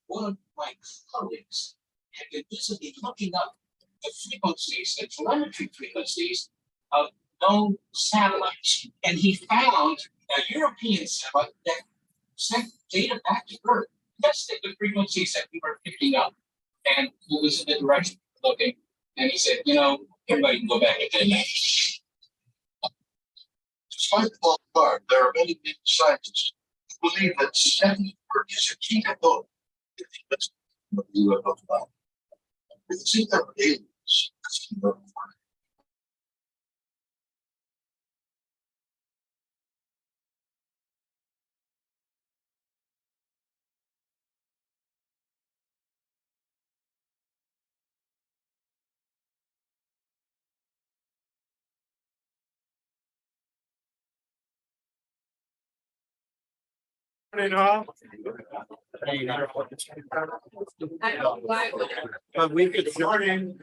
One of my colleagues had been busily looking up the frequencies, the telemetry frequencies of known satellites, and he found a European satellite that sent data back to Earth. That's the frequencies that we were picking up, and it was in the direction we were looking. And he said, everybody can go back and do that. Despite the long card, there are many big scientists who believe that steady work is a key component in the UFO phenomenon. We can see that aliens. But we could morning.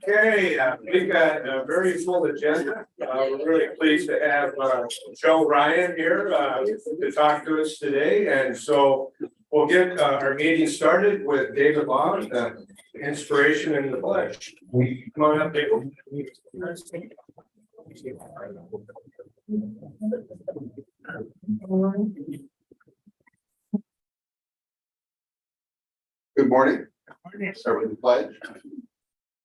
Okay, we've got a very full agenda. We're really pleased to have Joe Ryan here to talk to us today, and so we'll get our meeting started with David Law, the inspiration and the pledge. Come on up, David. Good morning. Start with the pledge.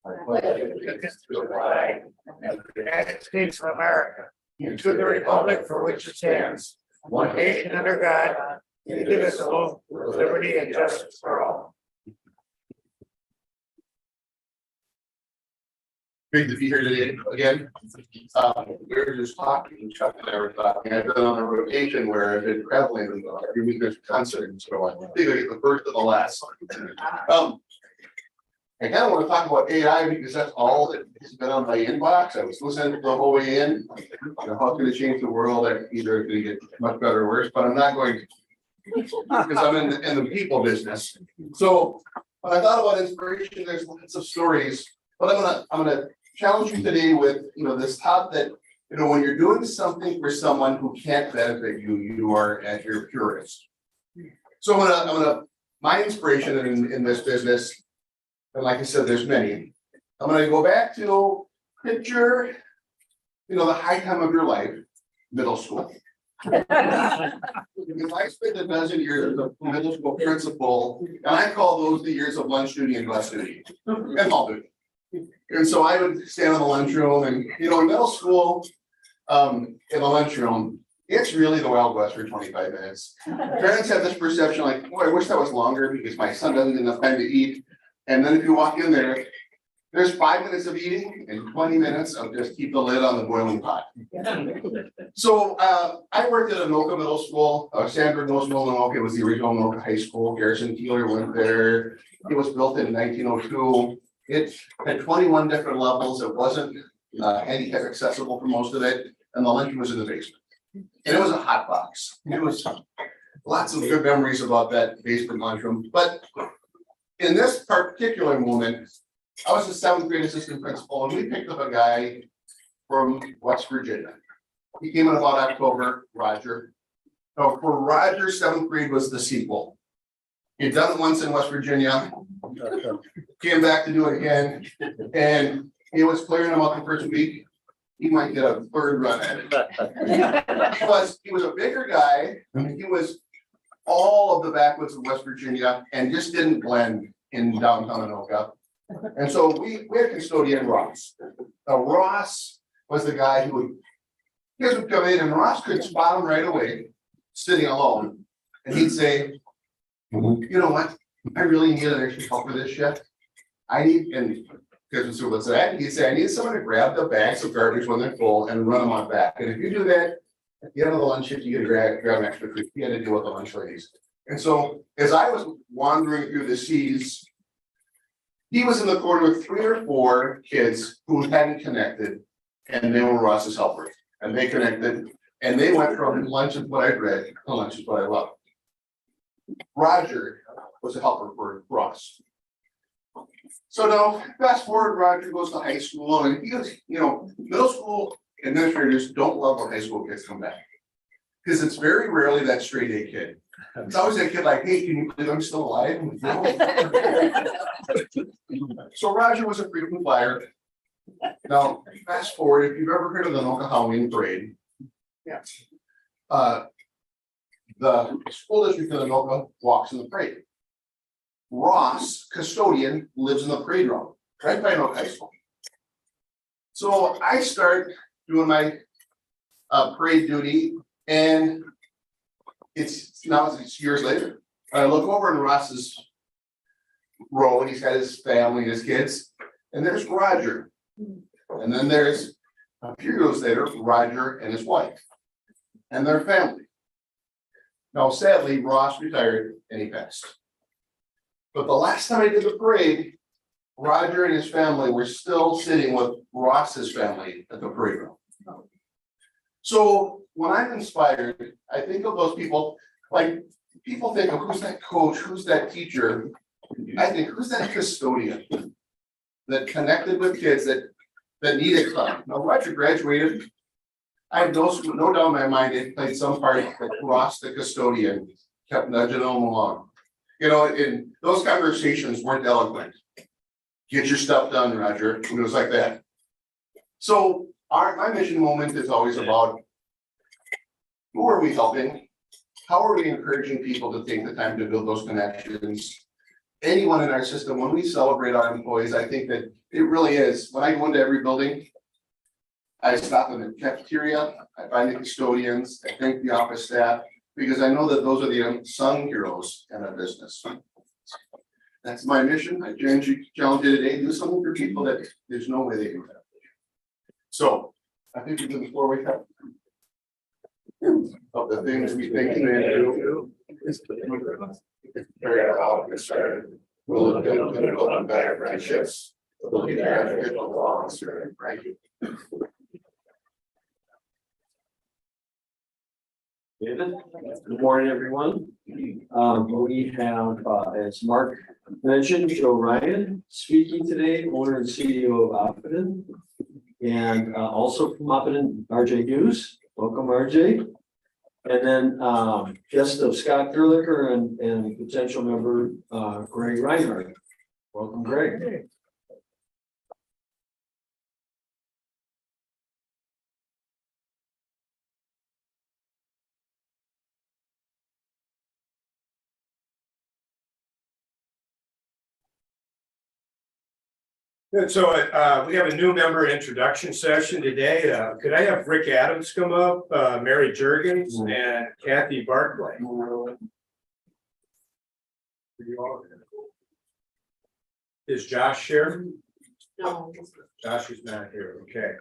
I pledge allegiance to the flag of the United States of America and to the republic for which it stands, one nation under God, indivisible, with liberty and justice for all. Great to be here today again. We were just talking, Chuck and I were talking. I've been on a rotation where I've been traveling every week there's a concert, and so I think I get the first and the last. I kind of want to talk about AI because that's all that has been on my inbox. I was listening the whole way in. How it's going to change the world. Either it's going to get much better or worse, but I'm not going to because I'm in the people business. So when I thought about inspiration, there's lots of stories, but I'm gonna challenge you today with this thought that when you're doing something for someone who can't benefit you, you are at your purest. So my inspiration in this business. And like I said, there's many. I'm going to go back to picture, the high time of your life, middle school. Because I spent a dozen years as a middle school principal, and I call those the years of lunch duty and bus duty and hall duty. And so I would stand in the lunchroom and, you know, in middle school, in the lunchroom, it's really the Wild West for 25 minutes. Parents have this perception like, boy, I wish that was longer because my son doesn't get enough time to eat. And then if you walk in there, there's 5 minutes of eating and 20 minutes of just keep the lid on the boiling pot. So I worked at Anoka Middle School. Sandra knows Anoka. It was the original Anoka High School. Garrison Keeler went there. It was built in 1902. It had 21 different levels. It wasn't handicap accessible for most of it, and the lunchroom was in the basement. And it was a hot box. It was lots of good memories about that basement lunchroom. But in this particular moment, I was a 7th grade assistant principal, and we picked up a guy from West Virginia. He came in about October, Roger. So for Roger, 7th grade was the sequel. He'd done it once in West Virginia, came back to do it again, and he was clearing him up the first week. He might get a 3rd run at it. He was a bigger guy. I mean, he was all of the backwoods of West Virginia and just didn't blend in downtown Anoka. And so we had custodian Ross. Ross was the guy who would come in, and Ross could spot him right away, sitting alone. And he'd say, you know what? I really need an extra help for this shift. I need, and because so what's that? He'd say, I need someone to grab the bags of garbage when they're full and run them on back. And if you do that, at the end of the lunch shift, you get to grab an extra food. You had to deal with the lunch ladies. And so as I was wandering through the seas, he was in the corner with 3 or 4 kids who hadn't connected, and they were Ross's helpers. And they connected, and they went from lunch is what I read to lunch is what I love. Roger was a helper for Ross. So now, fast forward, Roger goes to high school, and he was, you know, middle school administrators don't love when high school kids come back. Because it's very rarely that straight A kid. It's always that kid like, hey, can you believe I'm still alive? So Roger was a frequent flyer. Now, fast forward, if you've ever heard of the Anoka Halloween Parade. Yeah. The school district of Anoka walks in the parade. Ross, custodian, lives in the parade route, right by Anoka High School. So I start doing my parade duty, and it's years later. I look over in Ross's row, and he's got his family, his kids, and there's Roger. And then there's a few years later, Roger and his wife and their family. Now, sadly, Ross retired and he passed. But the last time I did the parade, Roger and his family were still sitting with Ross's family at the parade room. So when I'm inspired, I think of those people, like people think of who's that coach, who's that teacher. I think who's that custodian that connected with kids that needed club. Now Roger graduated. I have no doubt in my mind it played some part that Ross, the custodian, kept nudging them along. You know, and those conversations weren't eloquent. Get your stuff done, Roger. And it was like that. So my mission moment is always about who are we helping? How are we encouraging people to take the time to build those connections? Anyone in our system, when we celebrate our employees, I think that it really is. When I go into every building, I stop in the cafeteria, I find the custodians, I thank the office staff, because I know that those are the unsung heroes in our business. That's my mission. I challenge you today, do something for people that there's no way they can have. So I think we can before we have of the things we think and do. We'll look at the better friendships. We'll get the laws, right? David, good morning, everyone. We have, as Mark mentioned, Joe Ryan speaking today, owner and CEO of Oppidan. And also from Oppidan, RJ Hughes. Welcome, RJ. And then guest of Scott Gerlicher and potential member Greg Reinhardt. Welcome, Greg. Good, so we have a new member introduction session today. Could I have Rick Adams come up, Mary Jurgens, and Kathy Barclay? Is Josh here? No. Josh is not here, okay.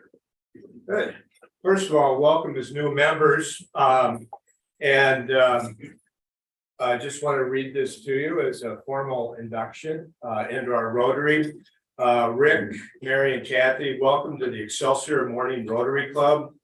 Good. First of all, welcome as new members. I just want to read this to you as a formal induction into our Rotary. Rick, Mary, and Kathy, welcome to the Excelsior Morning Rotary Club.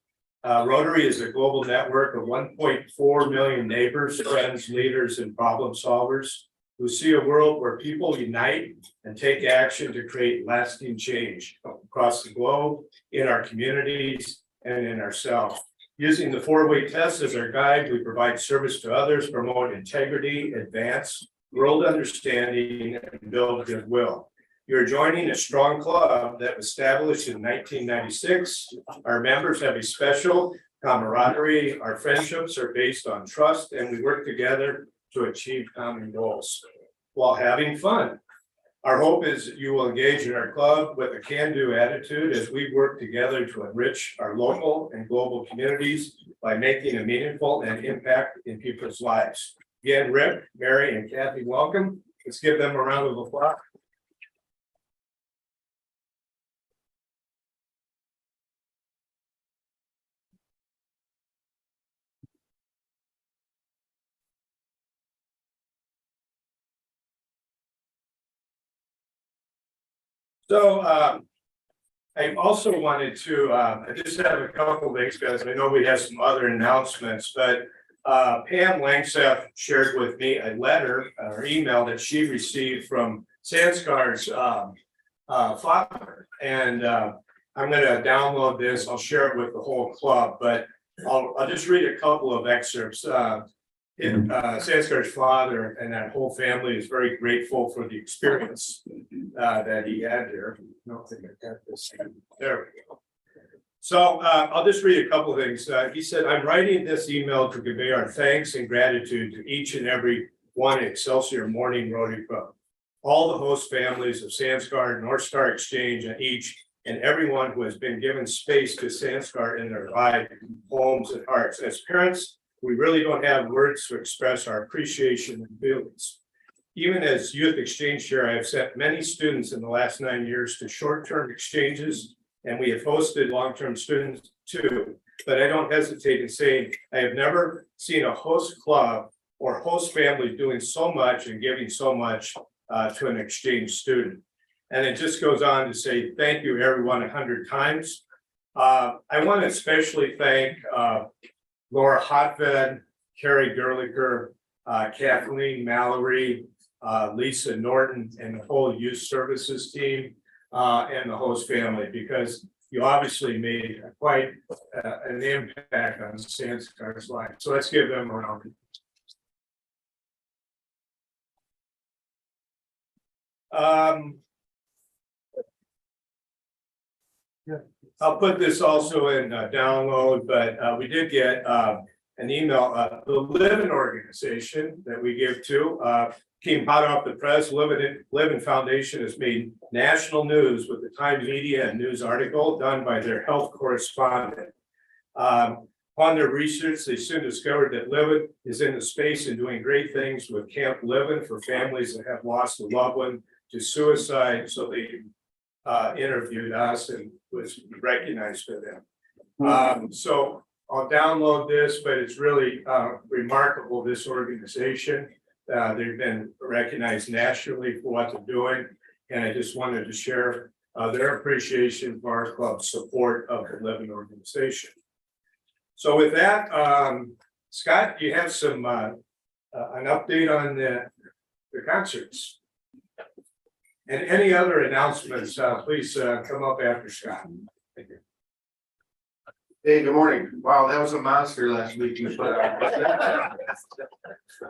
Rotary is a global network of 1.4 million neighbors, friends, leaders, and problem solvers who see a world where people unite and take action to create lasting change across the globe, in our communities, and in ourselves. Using the four-way test as our guide, we provide service to others, promote integrity, advance world understanding, and build goodwill. You're joining a strong club that was established in 1996. Our members have a special camaraderie. Our friendships are based on trust, and we work together to achieve common goals while having fun. Our hope is you will engage in our club with a can-do attitude as we work together to enrich our local and global communities by making a meaningful and impact in people's lives. Again, Rick, Mary, and Kathy, welcome. Let's give them a round of applause. So I also wanted to, I just have a couple of things, guys. I know we have some other announcements, but Pam Langseth shared with me a letter or email that she received from Sanskar's father. And I'm going to download this. I'll share it with the whole club, but I'll just read a couple of excerpts. Sanskar's father and that whole family is very grateful for the experience that he had there. I don't think I got this. There we go. So I'll just read a couple of things. He said, I'm writing this email to convey our thanks and gratitude to each and every one at Excelsior Morning Rotary Club, all the host families of Sanskar, North Star Exchange, and each and everyone who has been given space to Sanskar in their lives, homes, and hearts. As parents, we really don't have words to express our appreciation and feelings. Even as youth exchange chair, I have sent many students in the last 9 years to short-term exchanges, and we have hosted long-term students too. But I don't hesitate in saying I have never seen a host club or host family doing so much and giving so much to an exchange student. And it just goes on to say, thank you everyone 100 times. I want to especially thank Laura Hotved, Carrie Gerlicher, Kathleen Mallory, Lisa Norton, and the whole youth services team and the host family, because you obviously made quite an impact on Sanskar's life. So let's give them a round. I'll put this also in download, but we did get an email, the Living organization that we give to, came hot off the press. Living Foundation has made national news with the Times Media and News article done by their health correspondent. Upon their research, they soon discovered that Living is in the space and doing great things with Camp Living for families that have lost a loved one to suicide. So they interviewed us and was recognized for them. So I'll download this, but it's really remarkable, this organization. They've been recognized nationally for what they're doing. And I just wanted to share their appreciation for our club's support of the Living organization. So with that, Scott, do you have some an update on the concerts? And any other announcements, please come up after Scott. Thank you. Hey, good morning. Wow, that was a monster last week.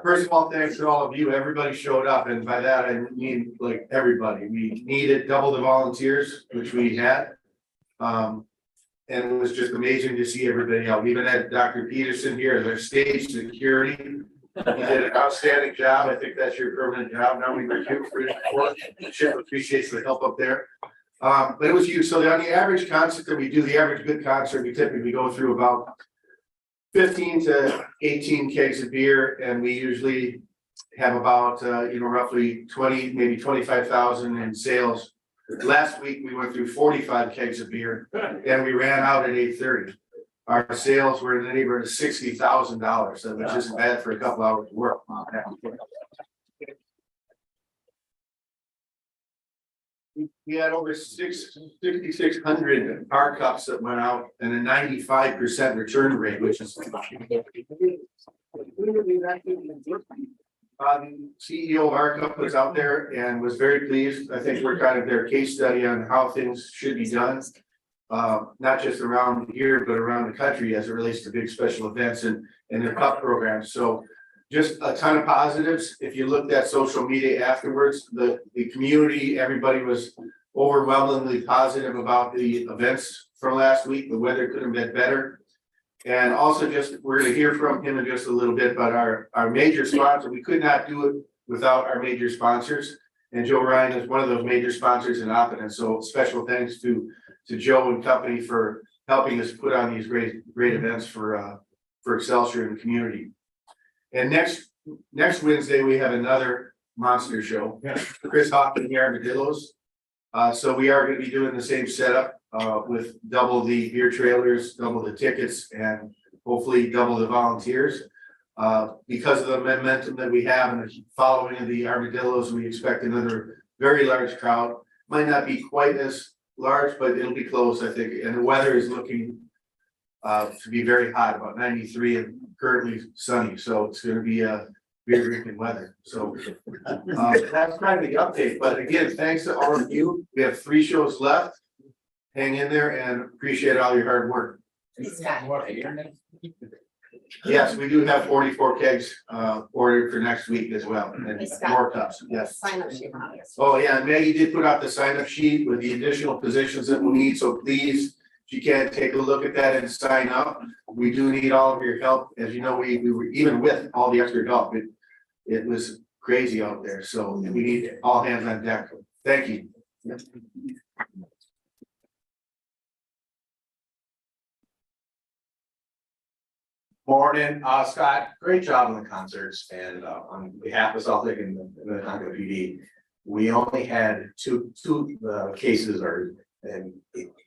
First of all, thanks to all of you. Everybody showed up, and by that I mean like everybody. We needed double the volunteers, which we had. And it was just amazing to see everybody out. We even had Dr. Peterson here as our stage security. He did an outstanding job. I think that's your permanent job now. We recruit for it. Chip appreciates the help up there. But it was huge. So on the average concert that we do, the average good concert, we typically go through about 15 to 18 kegs of beer, and we usually have about, roughly 20, maybe 25,000 in sales. Last week, we went through 45 kegs of beer, and we ran out at 8:30. Our sales were in the neighborhood of $60,000, so it was just bad for a couple hours of work. We had over 6,600 car cups that went out and a 95% return rate, which is. CEO of our cup was out there and was very pleased. I think we're kind of their case study on how things should be done. Not just around here, but around the country as it relates to big special events and their cup programs. So just a ton of positives. If you looked at social media afterwards, the community, everybody was overwhelmingly positive about the events from last week. The weather could have been better. And also we're gonna hear from him in just a little bit, but our major sponsor, we could not do it without our major sponsors. And Joe Ryan is one of those major sponsors in Oppenheimer. So special thanks to Joe and company for helping us put on these great events for Excelsior and the community. And next Wednesday, we have another monster show. Chris Hoffman and the Armadillos. So we are gonna be doing the same setup with double the beer trailers, double the tickets, and hopefully double the volunteers. Because of the momentum that we have and the following of the Armadillos, we expect another very large crowd. Might not be quite as large, but it'll be close, I think. And the weather is looking to be very hot, about 93 and currently sunny. So it's gonna be a beer drinking weather. So that's kind of the update. But again, thanks to all of you. We have 3 shows left. Hang in there and appreciate all your hard work. Yes, we do have 44 kegs ordered for next week as well, and more cups, yes. Sign up sheet. Oh, yeah, and Maggie did put out the sign up sheet with the additional positions that we need, so please, if you can, take a look at that and sign up. We do need all of your help. As you know, we were, even with all the extra help, it was crazy out there, so we need all hands on deck. Thank you. Morning, Scott, great job on the concerts, and on behalf of Salt Lake and the Tonka PD, we only had two cases and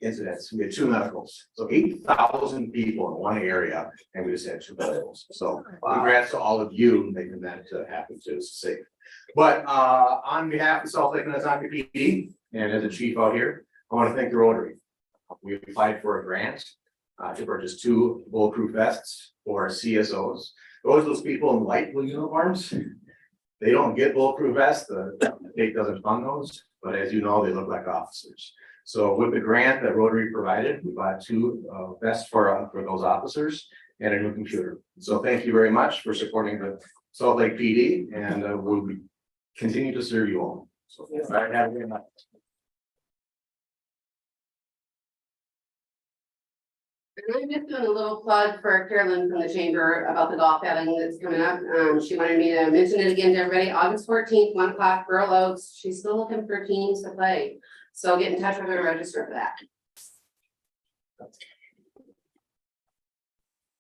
incidents. We had 2 medicals, so 8,000 people in one area, and we just had 2 medicals. So congrats to all of you making that happen too. It's safe. But on behalf of Salt Lake and the Tonka PD, and as a chief out here, I want to thank the Rotary. We applied for a grant to purchase 2 bulletproof vests for CSOs. Those people in light blue uniforms, they don't get bulletproof vests. The state doesn't fund those, but as you know, they look like officers. So with the grant that Rotary provided, we bought 2 vests for those officers and a new computer. So thank you very much for supporting the Salt Lake PD, and we'll continue to serve you all. So all right, have a good night. And I'm just doing a little plug for Carolyn from the chamber about the golf outing that's coming up. She wanted me to mention it again to everybody, August 14th, 1 o'clock, Girl Oaks. She's still looking for teams to play. So get in touch with her to register for that.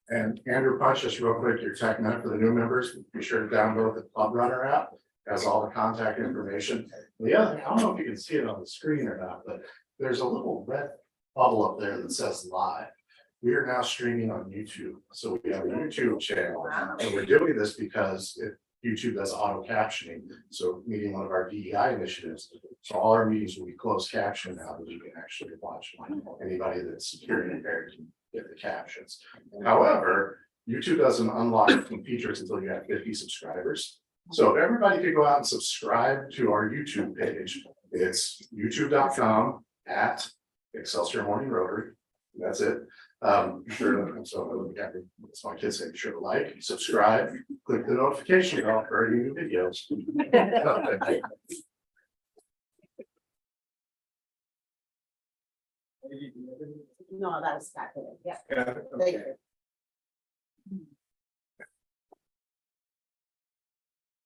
And Andrew Punch, just real quick, your tech minute for the new members, be sure to download the Club Runner app. Has all the contact information. The other thing, I don't know if you can see it on the screen or not, but there's a little red bubble up there that says live. We are now streaming on YouTube. So we have a YouTube channel, and we're doing this because YouTube does auto captioning. So meeting one of our DEI initiatives. So all our meetings will be closed captioned now, that you can actually watch. Anybody that's hearing impaired can get the captions. However, YouTube doesn't unlock some features until you have 50 subscribers. So if everybody could go out and subscribe to our YouTube page, it's youtube.com/Excelsior Morning Rotary. That's it. Sure. So that's my kids say, be sure to like, subscribe, click the notification bell for any new videos. No, that's not good. Yeah. Yeah, Thank okay. you.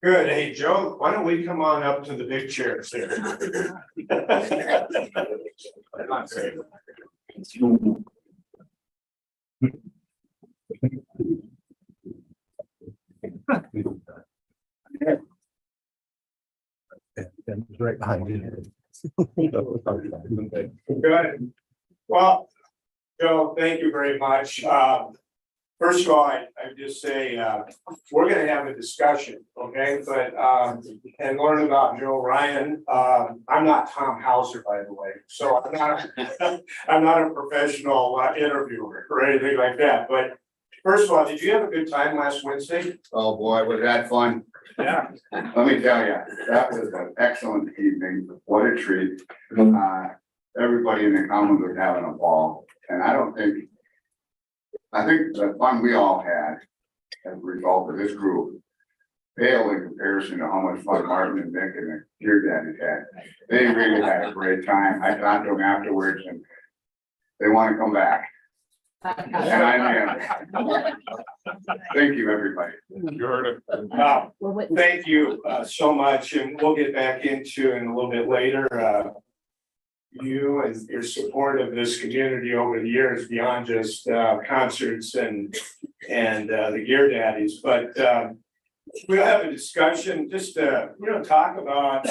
Good. Hey, Joe, why don't we come on up to the big chairs there? Right behind you. Good. Well, Joe, thank you very much. First of all, I just say, we're gonna have a discussion, okay, but, and learn about Joe Ryan. I'm not Tom Hauser, by the way, so I'm not, I'm not a professional interviewer or anything like that, but first of all, did you have a good time last Wednesday? Oh, boy, was that fun. Yeah. Let me tell you, that was an excellent evening. What a treat. Everybody in the commons was having a ball, and I think the fun we all had as a result of this group paled in comparison to how much fun Martin and Nick and the Dear Daddy had. They really had a great time. I talked to them afterwards and they want to come back. And I am. Thank you, everybody. You heard it. Thank you so much, and we'll get back into in a little bit later. You and your support of this community over the years beyond just concerts and the Gear Daddies, but we'll have a discussion just to talk about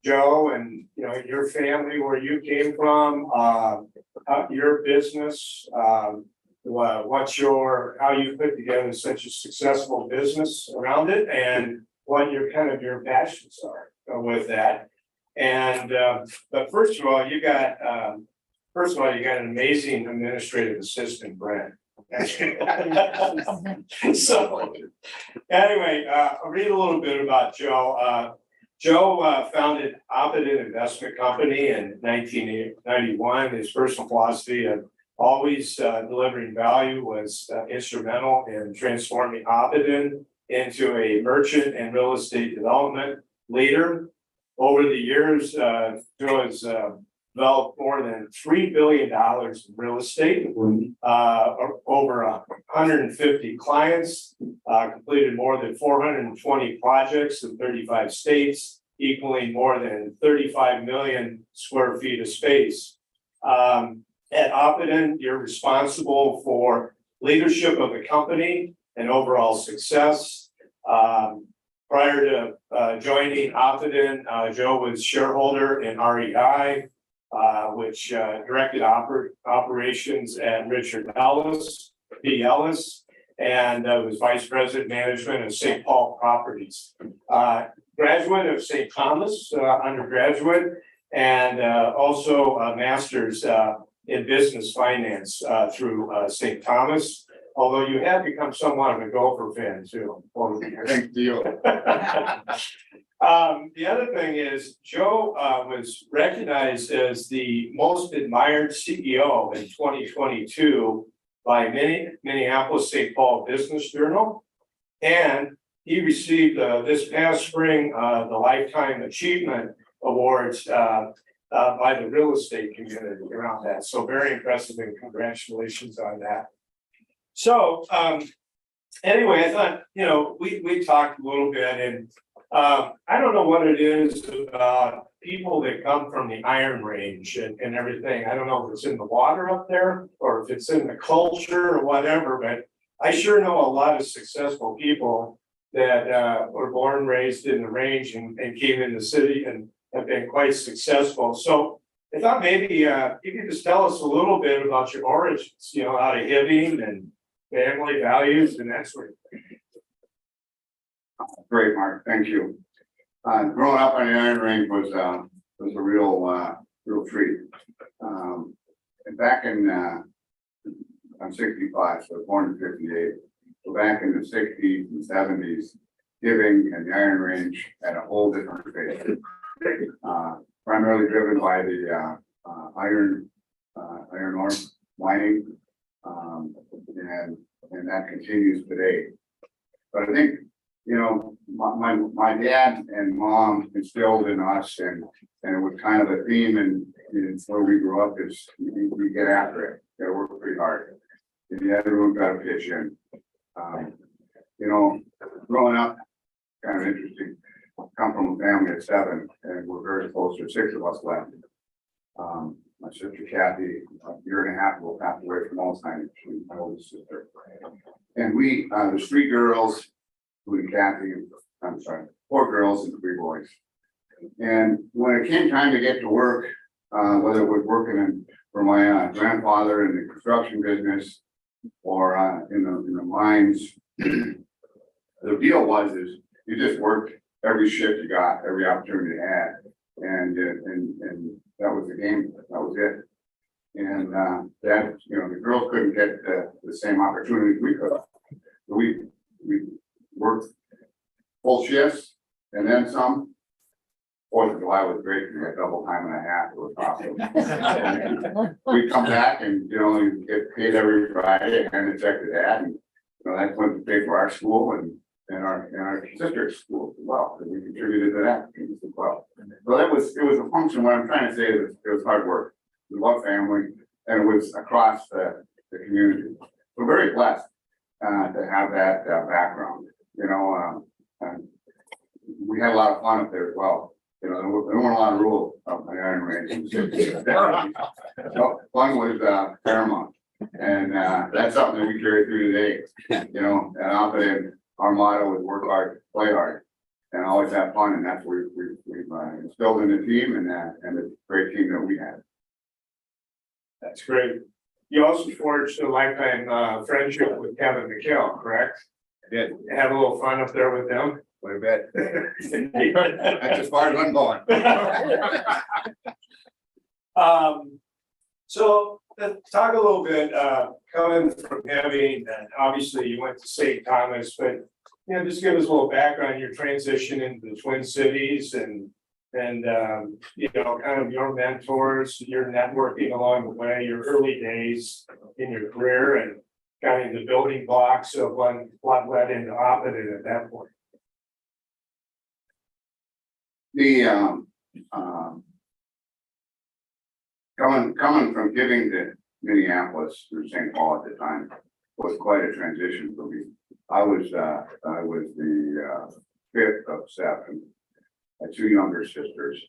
Joe and your family, where you came from, your business, how you put together such a successful business around it, and what your passions are with that. And but first of all, you got an amazing administrative assistant, Brent. So anyway, I'll read a little bit about Joe. Joe founded Opidin Investment Company in 1991. His personal philosophy of always delivering value was instrumental in transforming Opidin into a merchant and real estate development leader. Over the years, Joe has developed more than $3 billion in real estate, over 150 clients, completed more than 420 projects in 35 states, equaling more than 35 million square feet of space. At Opidin, you're responsible for leadership of the company and overall success. Prior to joining Opidin, Joe was shareholder in REI, which directed operations at Richard Ellis, P. Ellis, and was vice president management of St. Paul Properties. Graduate of St. Thomas, undergraduate, and also a master's in business finance through St. Thomas. Although you have become somewhat of a Gopher fan too. Thank you. The other thing is Joe was recognized as the most admired CEO in 2022 by Minneapolis St. Paul Business Journal. And he received this past spring the Lifetime Achievement Awards by the real estate community around that. So very impressive, and congratulations on that. So anyway, I thought, we talked a little bit, and I don't know what it is about people that come from the Iron Range and everything. I don't know if it's in the water up there or if it's in the culture or whatever, but I sure know a lot of successful people that were born and raised in the range and came in the city and have been quite successful. So I thought maybe you could just tell us a little bit about your origins, out of Hibbing and family values and that sort of thing. Great, Mark, thank you. Growing up on the Iron Range was a real treat. And back in, I'm 65, so born in 58. So back in the 60s and 70s, Hibbing and the Iron Range had a whole different face. Primarily driven by the iron ore mining. And that continues today. But I think, my dad and mom instilled in us, and it was kind of a theme and where we grew up is you get after it, you gotta work pretty hard. And everyone's got to pitch in. Growing up, kind of interesting. Come from a family of 7, and we're very close. There's 6 of us left. My sister Kathy, a year and a half ago, passed away from Alzheimer's. She's my oldest sister. And we, there's 3 girls, including Kathy, I'm sorry, 4 girls and 3 boys. And when it came time to get to work, whether it was working for my grandfather in the construction business or in the mines, the deal was you just worked every shift you got, every opportunity you had, and that was the game. That was it. And that the girls couldn't get the same opportunities we could. We worked full shifts and then some. 4th of July was great. We got double time and a half. It was awesome. We come back and you get paid every Friday and a check to dad, and that's when we pay for our school and our sister's school as well. And we contributed to that as well. So it was a function. What I'm trying to say is it was hard work. We love family, and it was across the community. We're very blessed to have that background. We had a lot of fun up there as well. There weren't a lot of rules up my iron range. So fun was paramount, and that's something that we carry through today. And often our motto is work hard, play hard, and always have fun, and that's what we've instilled in the team and the great team that we had. That's great. You also forged a lifetime friendship with Kevin McHale, correct? I did. Have a little fun up there with them. Quite a bit. That's as far as I'm going. So let's talk a little bit, coming from having, obviously you went to St. Thomas, but just give us a little background, your transition into the Twin Cities and kind of your mentors, your networking along the way, your early days in your career, and kind of the building blocks of what led into Operative at that point. Coming from giving to Minneapolis through St. Paul at the time was quite a transition for me. I was the 5th of 7. I had 2 younger sisters,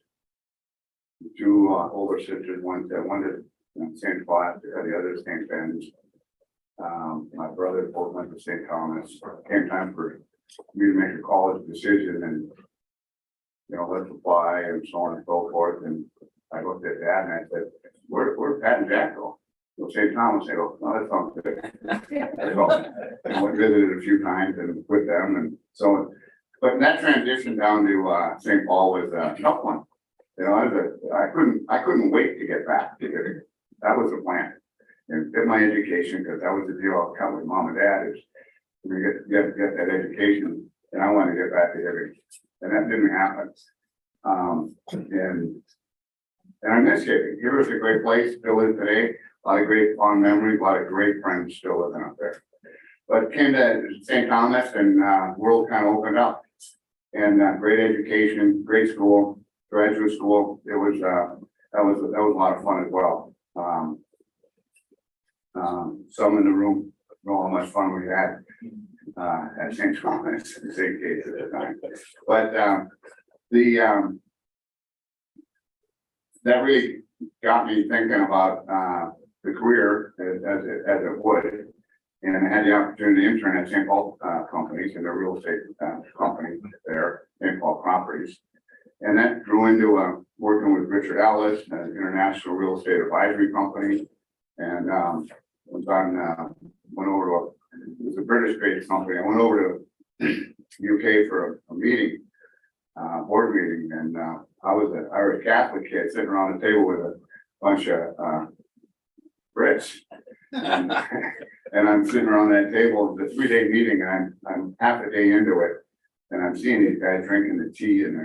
2 older sisters. One to St. Paul, the other to St. Ben's. My brother both went to St. Thomas. Came time for me to make a college decision, and let's apply and so on and so forth. And I looked at Dad and I said, "Where's Pat and Jack go?" St. Thomas. They go, "No, that sounds good." So I went visited a few times and with them, and so. But that transition down to St. Paul was a tough one. I couldn't wait to get back to Hibbing. That was the plan, and get my education, because that was the deal I cut with Mom and Dad, is we get that education, and I wanted to get back to Hibbing, and that didn't happen. And I miss Hibbing. Hibbing was a great place, still is today. A lot of great fond memories, a lot of great friends still living up there. But came to St. Thomas, and world kind of opened up. And great education, great school, graduate school. It was that was a lot of fun as well. Some in the room know how much fun we had at St. Thomas, in St. Gates at the time. But that really got me thinking about the career as it would. And I had the opportunity to intern at St. Paul companies, and the real estate company there, St. Paul Properties. And that grew into working with Richard Ellis, an international real estate advisory company. And went over to it was a British-based company. I went over to UK for a meeting, board meeting, and I was an Irish Catholic kid sitting around the table with a bunch of Brits. And I'm sitting around that table, the 3-day meeting, and I'm half a day into it, and I'm seeing these guys drinking the tea and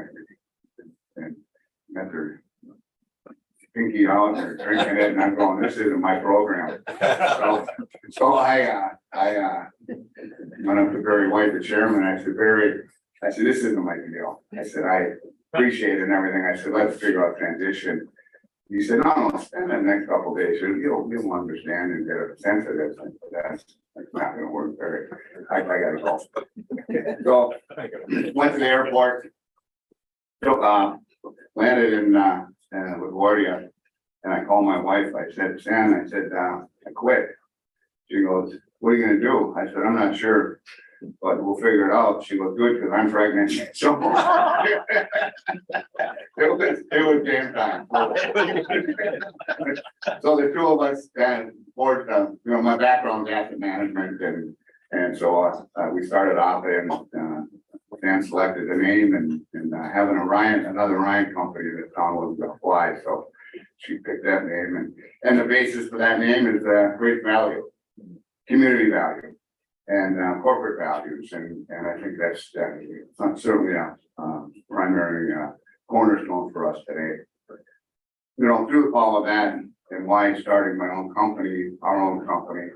got their pinky out, they're drinking it, and I'm going, "This isn't my program." So I went up to Barry White, the chairman. I said, "Barry, this isn't my deal." I said, "I appreciate it and everything." I said, "Let's figure out transition." He said, "No, spend the next couple of days. You'll understand and get a sense of this." That's not gonna work very, I gotta go. So, went to the airport. Took off, landed in, LaGuardia. And I called my wife, I said, Stan, I said, I quit. She goes, what are you gonna do? I said, I'm not sure, but we'll figure it out. She goes, good, because I'm pregnant. So it was game time. So the two of us, and, my background is asset management, and so we started off and Dan selected the name and having another Ryan company that Tom wasn't gonna fly, so she picked that name, and the basis for that name is great value, community value, and corporate values, and I think that's certainly a primary cornerstone for us today. Through all of that and why starting my own company, our own company,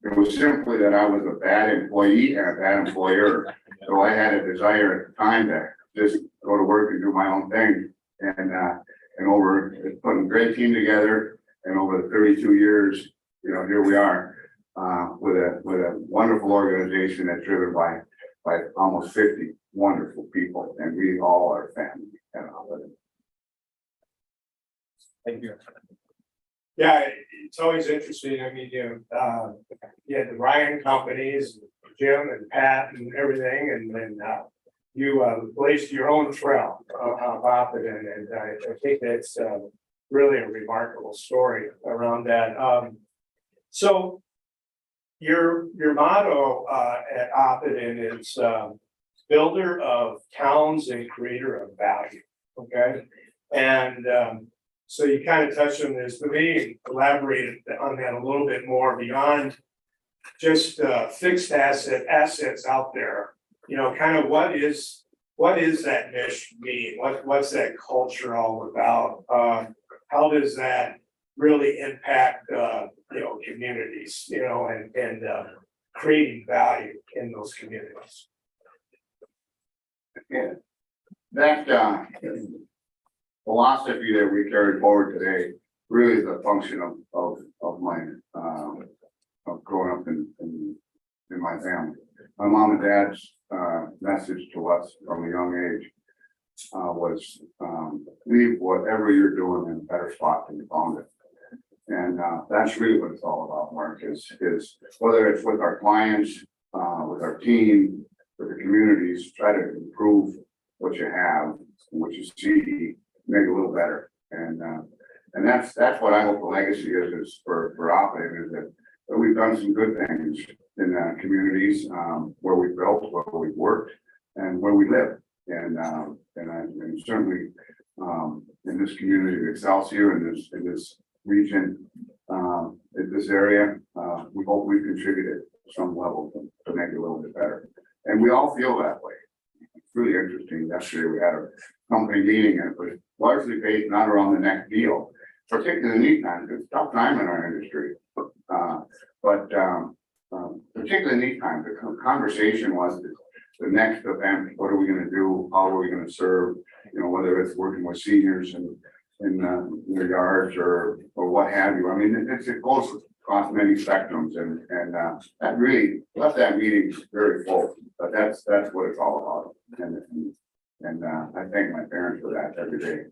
it was simply that I was a bad employee and a bad employer. So I had a desire at the time to just go to work and do my own thing, and over putting a great team together, and over the 32 years, here we are with a wonderful organization that's driven by almost 50 wonderful people, and we all are family. Thank you. Yeah, it's always interesting. I mean, you had the Ryan companies, Jim and Pat and everything, and then you blazed your own trail of it, and I think that's really a remarkable story around that. So your motto at Oppidan is builder of towns and creator of value. Okay, and so you kind of touched on this, but maybe elaborate on that a little bit more beyond just fixed assets out there. Kind of what is that mission mean? What's that culture all about? How does that really impact communities? And creating value in those communities. Yeah, that philosophy that we carry forward today really is a function of my of growing up in my family. My mom and dad's message to us from a young age was leave whatever you're doing in a better spot than you found it. And that's really what it's all about, Mark, is whether it's with our clients, with our team, with the communities, try to improve what you have, what you see, make it a little better. And that's what I hope the legacy is for Oppidan, is that we've done some good things in communities where we built, where we worked, and where we live. And certainly in this community of Excelsior, in this region, in this area, we hope we've contributed to some level to make it a little bit better. And we all feel that way. It's really interesting. Yesterday we had a company meeting, and it was largely based not around the next deal, particularly in these times. It's a tough time in our industry. But particularly in these times, the conversation was the next event. What are we going to do? How are we going to serve? Whether it's working with seniors in their yards or what have you. I mean, it goes across many spectrums, and that really left that meeting very full. But that's what it's all about. And I thank my parents for that every day.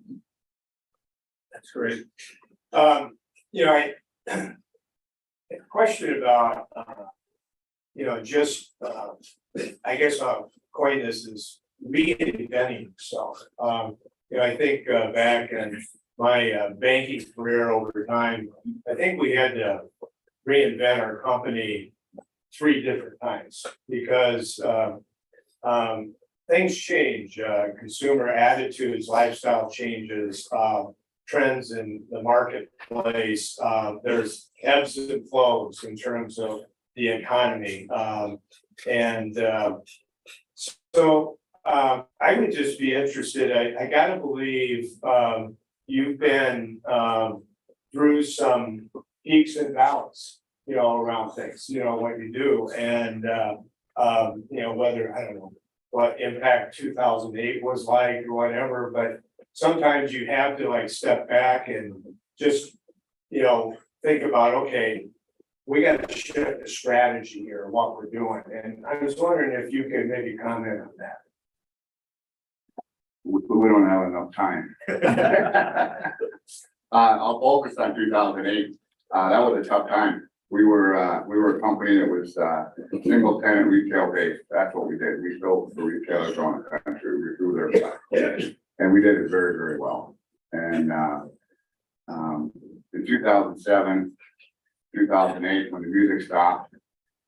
That's great. A question about, I guess I'll coin this as reinventing yourself. I think back in my banking career over time, I think we had to reinvent our company 3 different times because things change, consumer attitudes, lifestyle changes, trends in the marketplace. There's ebbs and flows in terms of the economy. So I would just be interested, I gotta believe you've been through some peaks and valleys, around things, what you do. And whether, I don't know, what impact 2008 was like or whatever, but sometimes you have to step back and just, think about, okay, we got to shift the strategy here, what we're doing. And I was wondering if you could maybe comment on that. We don't have enough time. I'll focus on 2008. That was a tough time. We were a company that was single tenant retail based. That's what we did. We built for retailers around the country. We grew their, and we did it very, very well. And in 2007, 2008, when the music stopped,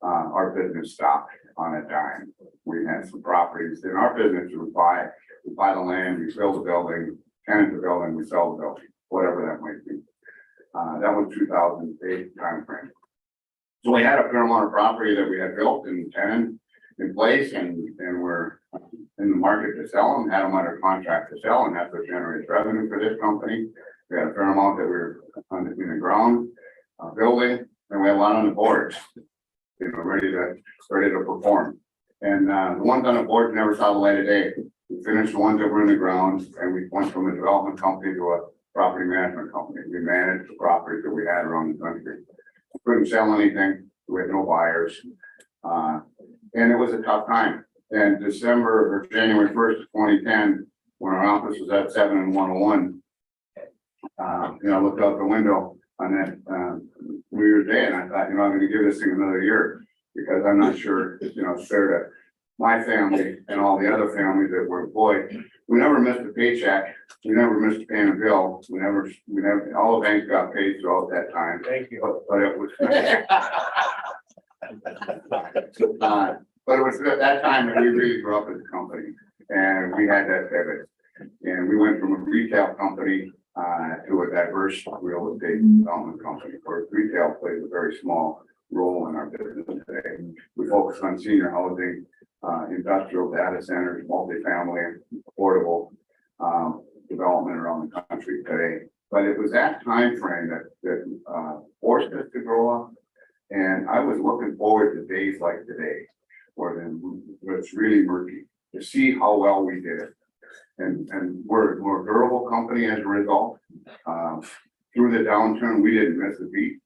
our business stopped on a dime. We had some properties in our business. We buy the land, we build the building, tenant the building, we sell the building, whatever that might be. That was 2008 timeframe. So we had a fair amount of property that we had built and tenant in place, and we're in the market to sell them, had them under contract to sell, and that's what generates revenue for this company. We had a fair amount that we were in the ground building, and we had a lot on the boards, ready to perform. And the ones on the board never saw the light of day. We finished the ones that were in the ground, and we went from a development company to a property management company. We managed the properties that we had around the country. We couldn't sell anything. We had no buyers. And it was a tough time. And January 1st, 2010, when our office was at 7 and 101, I looked out the window on that New Year's Day, and I thought, I'm going to give this thing another year, because I'm not sure, it's fair to my family and all the other families that were employed. We never missed a paycheck. We never missed paying a bill. We never, all the banks got paid throughout that time. Thank you. But it was. But it was at that time that we really grew up as a company, and we had that pivot. And we went from a retail company to a diverse real estate development company. Of course, retail plays a very small role in our business today. We focus on senior housing, industrial data centers, multifamily, affordable development around the country today. But it was that time frame that forced us to grow up. And I was looking forward to days like today, where it's really murky, to see how well we did it. And we're a more durable company as a result. Through the downturn, we didn't miss a beat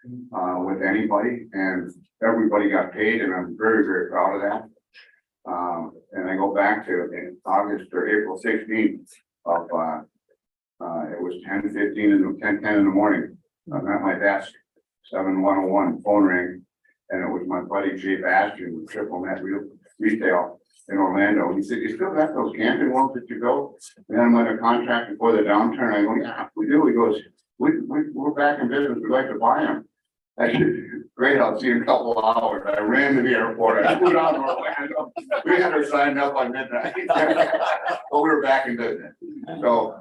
with anybody, and everybody got paid, and I'm very, very proud of that. And I go back to in August or April 16th of it was 10:15 and 10:10 in the morning. I'm at my desk, 7101, phone ring, and it was my buddy Jay Bastian with Triple Net Retail in Orlando. He said, "You still got those camping ones that you go?" And I'm under contract before the downturn. I go, "Yeah, we do." He goes, we're back in business. We'd like to buy them. I said, "Great, I'll see you in a couple of hours." I ran to the airport. I flew down to Orlando. We had her signed up by midnight. But we were back in business. So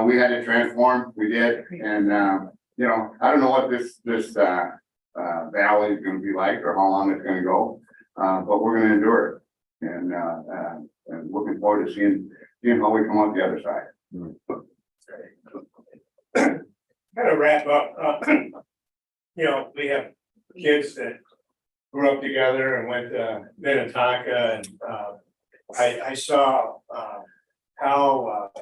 we had to transform. We did. And I don't know what this valley is going to be like, or how long it's going to go, but we're going to endure it. And looking forward to seeing how we come out the other side. Kind of wrap up. We have kids that grew up together and went to Minnetonka, and I saw how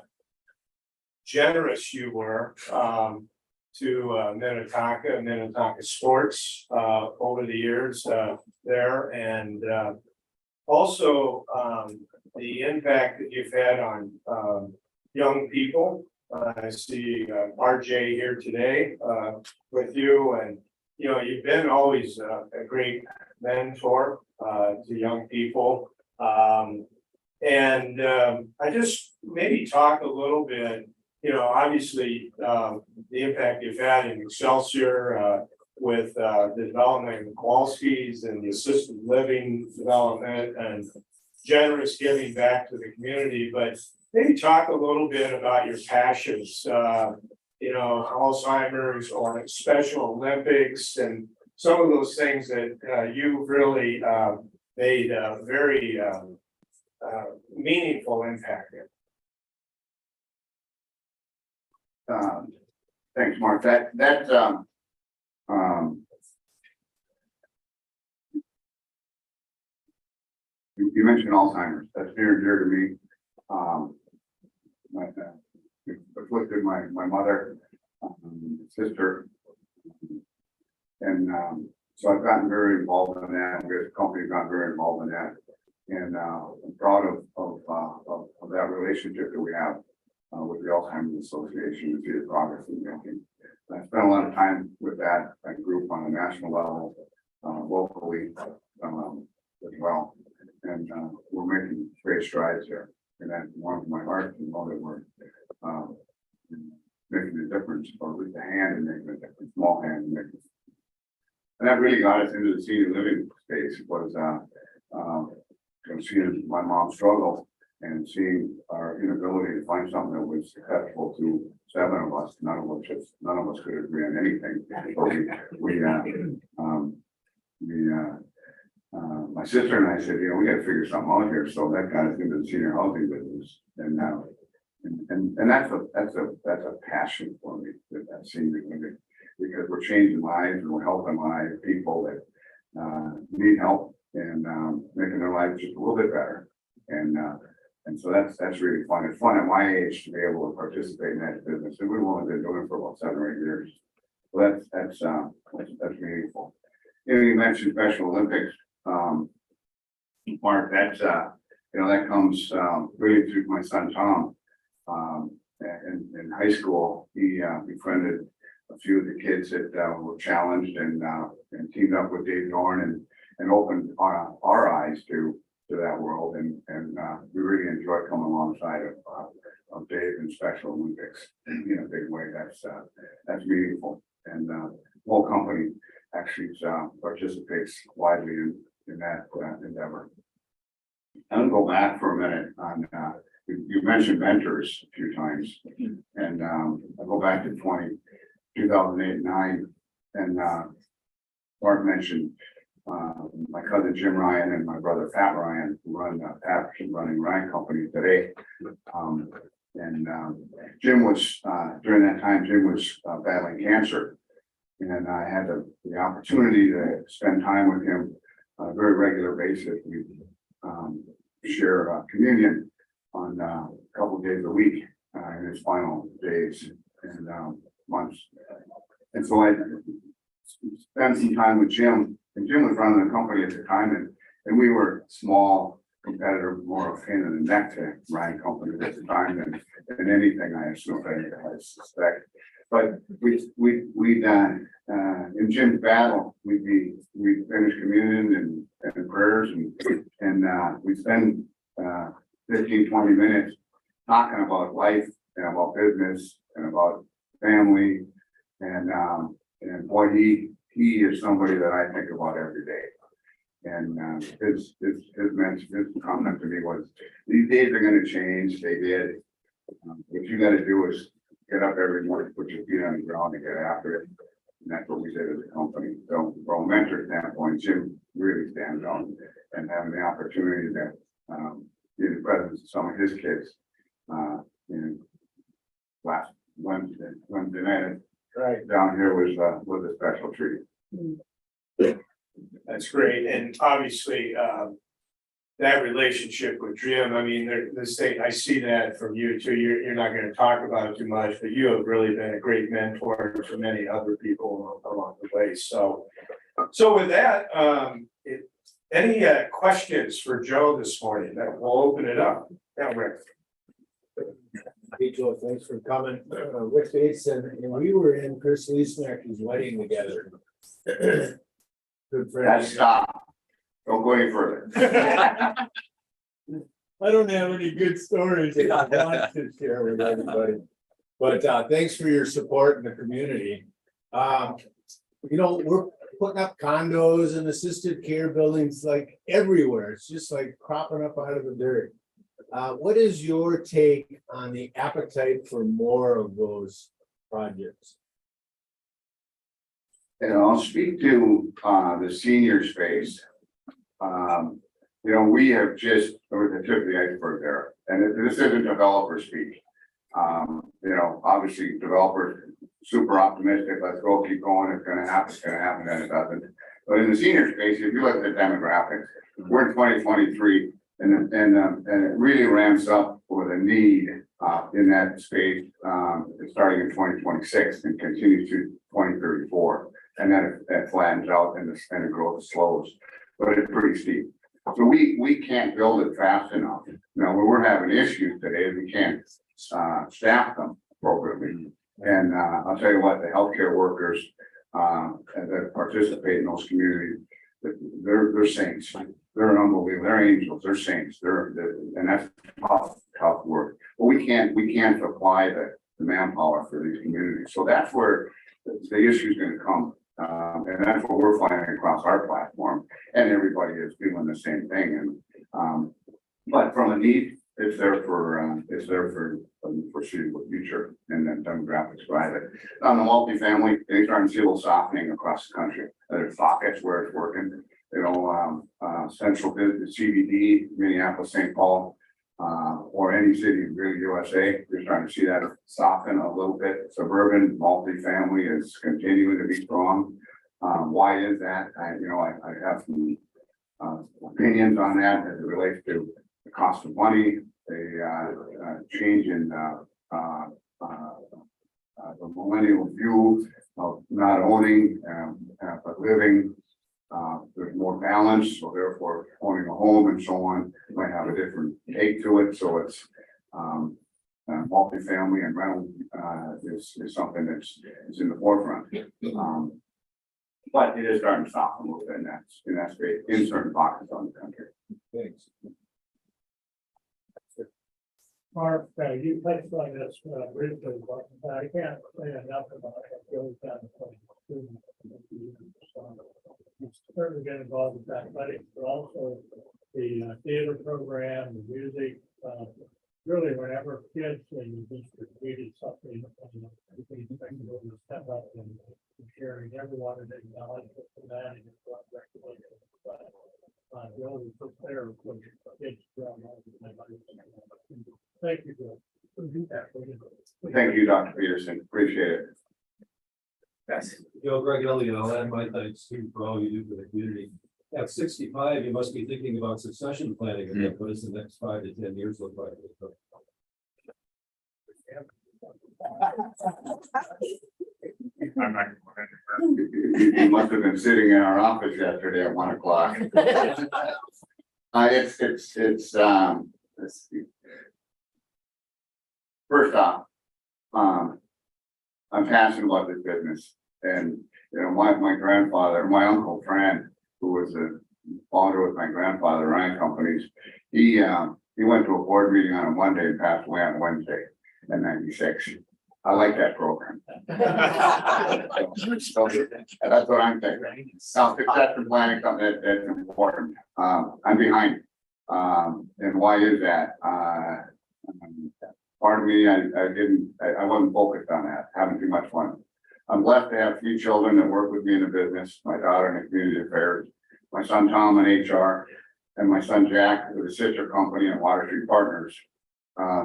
generous you were to Minnetonka sports over the years there, and also the impact that you've had on young people. I see RJ here today with you, and you've been always a great mentor to young people. And I just maybe talk a little bit, obviously the impact you've had in Excelsior with the development of Kowalski's and the assisted living development and generous giving back to the community, but maybe talk a little bit about your passions, Alzheimer's or Special Olympics and some of those things that you've really made a very meaningful impact in. Thanks, Mark. You mentioned Alzheimer's. That's near and dear to me. Afflicted my mother, sister, and So I've gotten very involved in that, we as a company got very involved in that. And I'm proud of that relationship that we have with the Alzheimer's Association to see the progress we're making. I spent a lot of time with that group on a national level, locally as well. And we're making great strides here. And that warms my heart to know that we're making a difference, or with the hand and making a difference, small hand and making. And that really got us into the senior living space. Was seeing my mom struggle and seeing our inability to find something that was successful to 7 of us. None of us could agree on anything. My sister and I said, we got to figure something out here. So that got us into the senior housing business, and that's a passion for me. That senior living, because we're changing lives and we're helping lives, people that need help, and making their lives just a little bit better. And so that's really fun. It's fun at my age to be able to participate in that business, and we've only been doing it for about 7 or 8 years. So that's meaningful. You mentioned Special Olympics, Mark. That's that comes really through my son Tom. In high school, he befriended a few of the kids that were challenged, and teamed up with Dave Dorn and opened our eyes to that world, and we really enjoy coming alongside of Dave in Special Olympics in a big way. That's meaningful, and the whole company actually participates widely in that endeavor. I'm gonna go back for a minute on you mentioned mentors a few times, and I'll go back to 2008-9, and Mark mentioned my cousin Jim Ryan and my brother Pat Ryan, who run running Ryan Company today. Jim was during that time, Jim was battling cancer, and I had the opportunity to spend time with him on a very regular basis. We share communion on a couple of days a week in his final days and months. And so I spent some time with Jim, and Jim was running the company at the time, and we were small competitor, more of a pain in the neck to Ryan Company at the time than anything I assume I suspect. But we'd in Jim's battle, we'd finish communion and prayers, and we'd spend 15-20 minutes talking about life and about business and about family, and boy, he is somebody that I think about every day. And his comment to me was, these days are going to change. They did. What you got to do is get up every morning, put your feet on the ground, and get after it. And that's what we did as a company. So from a mentor standpoint, Jim really stands out, and having the opportunity to be in the presence of some of his kids last Wednesday night down here was a special treat. That's great, and obviously, that relationship with Jim, I mean, I see that from you too. You're not going to talk about it too much, but you have really been a great mentor for many other people along the way. So with that, any questions for Joe this morning? That we'll open it up. Yeah, Rick. Hey Joe, thanks for coming. Rick Bates, and we were in Chris Leesmacky's wedding together. Good friend. That's stop. Don't go any further. I don't have any good stories that I want to share with everybody. But thanks for your support in the community. We're putting up condos and assisted care buildings like everywhere. It's just like cropping up out of the dirt. What is your take on the appetite for more of those projects? And I'll speak to the senior space. We have just, over the tip of the iceberg there, and this isn't developer speak. Obviously developers super optimistic, let's go, keep going, it's gonna happen, then it doesn't. But in the senior space, if you look at the demographics, we're in 2023, and it really ramps up with a need in that space, starting in 2026 and continues to 2034. and then it flattens out and the growth slows, but it's pretty steep. So we can't build it fast enough. Now, where we're having issues today, we can't staff them appropriately. And I'll tell you what, the healthcare workers that participate in those communities, they're saints. They're unbelievable. They're angels. They're saints. And that's tough work. But we can't supply the manpower for these communities. So that's where the issue is going to come. And that's what we're finding across our platform, and everybody is doing the same thing. And but from a need, it's there for the foreseeable future, and then demographics drive it. On the multifamily, they're starting to see a little softening across the country. There's pockets where it's working. You know, central business, CBD, Minneapolis, St. Paul, or any city in the USA, you're starting to see that soften a little bit. Suburban multifamily is continuing to be strong. Why is that? I have some opinions on that as it relates to the cost of money, the change in the millennial view of not owning but living. There's more balance, so therefore owning a home and so on might have a different take to it. So it's multifamily and rental is something that's in the forefront. But it is starting to soften a little bit in that space in certain pockets on the country. Thanks. Mark, you touched on this briefly, but I can't say enough about it. Goes down to certainly get involved with athletics, but also the theater program, the music. Really, whenever kids and the district needed something, you can expect them to step up and sharing everyone and acknowledge for that and what regulations. But the only prepare for kids from thank you, Bill. Thank you, Dr. Peterson. Appreciate it. Yes. Joe Greg Elliott, I'll add my thanks too for all you do for the community. At 65, you must be thinking about succession planning and what does the next 5 to 10 years look like? You must have been sitting in our office yesterday at 1 o'clock. Let's see. First off, I'm passionate about this business, and my grandfather, my uncle Fran, who was a founder with my grandfather, Ryan Companies, he went to a board meeting on a Monday and passed away on Wednesday in '96. I like that program. So that's what I'm thinking. Now, succession planning, something that's important. I'm behind. And why is that? Part of me, I wasn't focused on that, having too much fun. I'm blessed to have 3 children that work with me in the business, my daughter in the community affairs, my son Tom in HR, and my son Jack with a sister company in Water Street Partners.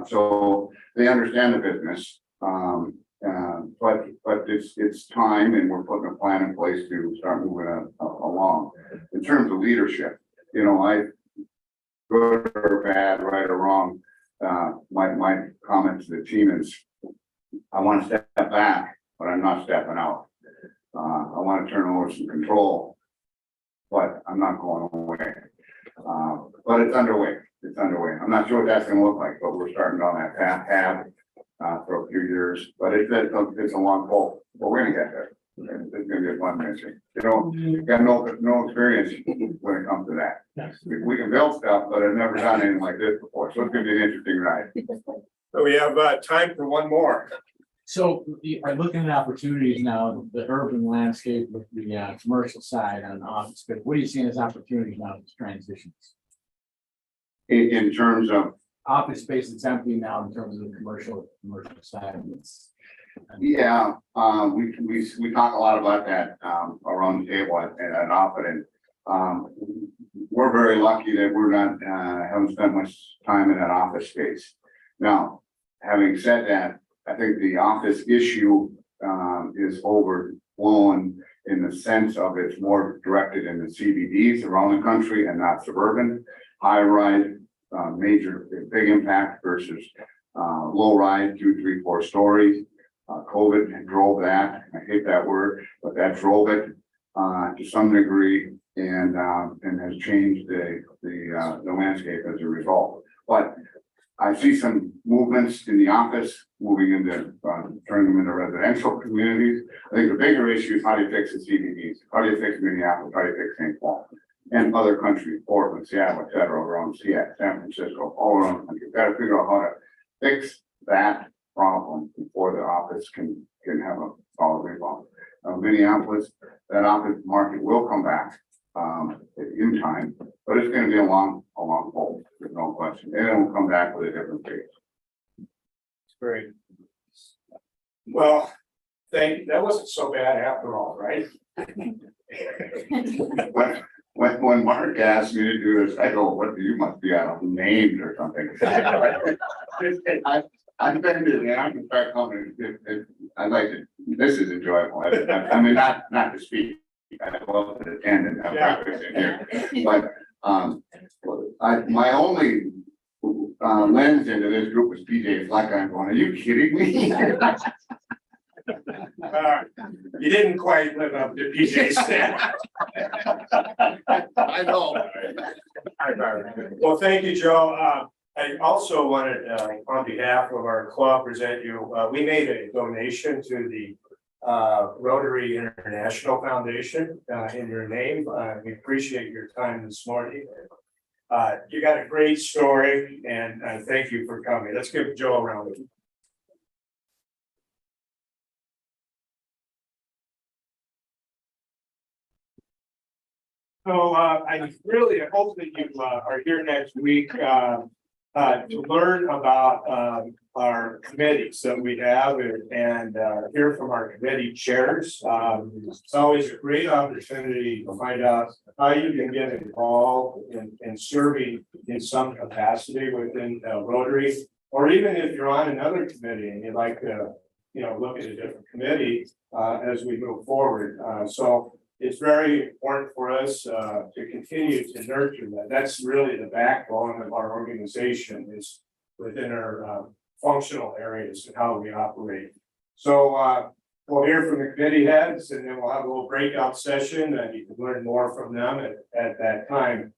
So they understand the business. But it's time, and we're putting a plan in place to start moving along. In terms of leadership, I, good or bad, right or wrong, my comment to the team is, I want to step back, but I'm not stepping out. I want to turn over some control, but I'm not going away. But it's underway. It's underway. I'm not sure what that's going to look like, but we're starting on that path for a few years. But it's a long pole, but we're going to get there. It's going to be a fun mission. You got no experience when it comes to that. We can build stuff, but I've never done anything like this before, so it's going to be an interesting ride. So we have time for one more. So I'm looking at opportunities now, the urban landscape with the commercial side on the office, but what are you seeing as opportunities now as transitions? In terms of Office space that's empty now in terms of the commercial side. Yeah, we talk a lot about that around the table at Often. We're very lucky that we're not haven't spent much time in that office space. Now, having said that, I think the office issue is overblown in the sense of it's more directed in the CBDs around the country and not suburban. High rise, major big impact versus low rise, 2, 3, 4 stories. COVID drove that, I hate that word, but that drove it to some degree and has changed the landscape as a result. But I see some movements in the office, moving into, turning them into residential communities. I think the bigger issue is how do you fix the CBDs? How do you fix Minneapolis? How do you fix St. Paul? And other countries, Portland, Seattle, et cetera, around Seattle, San Francisco, all around the country. You've got to figure out how to fix that problem before the office can have a solid rebound. Minneapolis, that office market will come back in time, but it's going to be a long haul, there's no question. And it will come back with a different face. Great. Well, thank you. That wasn't so bad after all, right? When Mark asked me to do this, I go, "What you must be out of named or something." I've been to the architect company. I like it. This is enjoyable. I mean, not to speak. I love to attend and have breakfast in here, but my only lens into this group was PJ Fleck. I'm going, are you kidding me? You didn't quite live up to PJ's standard. I know. Well, thank you, Joe. I also wanted, on behalf of our club, present you, we made a donation to the Rotary International Foundation in your name. We appreciate your time this morning. You got a great story, and thank you for coming. Let's give Joe a round of applause. So I really hope that you are here next week to learn about our committees that we have and hear from our committee chairs. It's always a great opportunity to find out how you can get involved in serving in some capacity within Rotary, or even if you're on another committee and you'd like to, look at a different committee as we move forward. So it's very important for us to continue to nurture that. That's really the backbone of our organization, is within our functional areas and how we operate. So we'll hear from the committee heads, and then we'll have a little breakout session, and you can learn more from them at that time.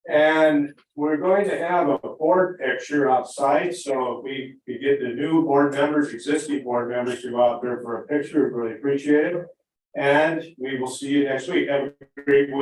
And we're going to have a board picture outside, so if we get the new board members, existing board members to go out there for a picture, we really appreciate it. And we will see you next week. Have a great week.